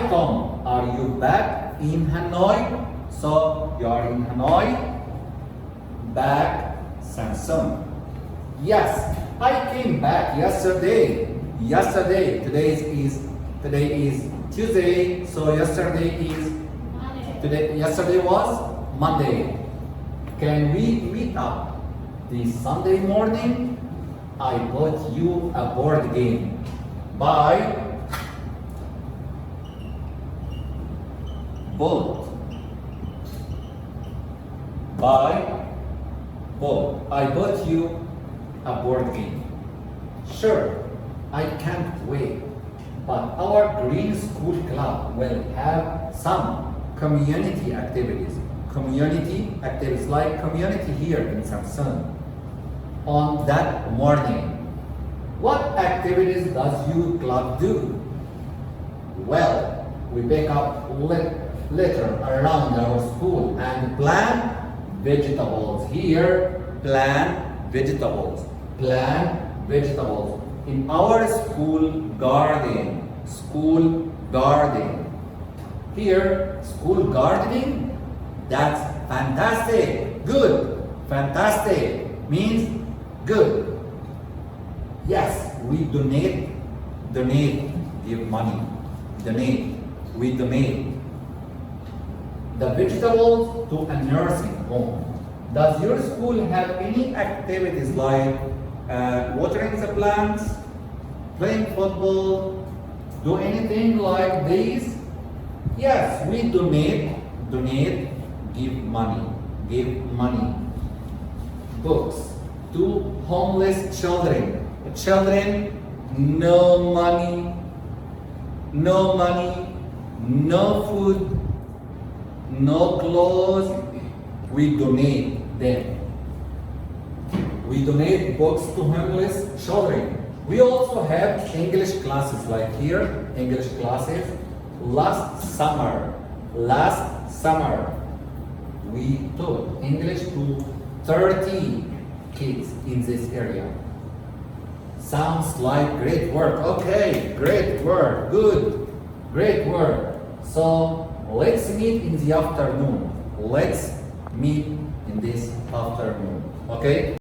Tom, are you back in Hanoi? So you are in Hanoi. Back, Sầm Sơn. Yes, I came back yesterday. Today is Tuesday. So yesterday was Monday. Can we meet up this Sunday morning? I bought you a board game. Buy, bought. I bought you a board game. Sure, I can't wait. But our Green School Club will have some community activities. Community activities like community here in Sầm Sơn on that morning. What activities does your club do? Well, we pick up litter around our school and plant vegetables. Here, plant vegetables. In our school garden. Here, school gardening. That's fantastic. Good. Fantastic means good. Yes, we donate, give money. We donate the vegetables to a nursing home. Does your school have any activities like watering the plants, playing football, do anything like this? Yes, we donate, give money. Books to homeless children. No money, no food, no clothes. We donate them. We donate books to homeless children. We also have English classes like here, English classes. Last summer, we taught English to 30 kids in this area. Sounds like great work. Okay, great work. Good. Great work. So let's meet in the afternoon. Okay?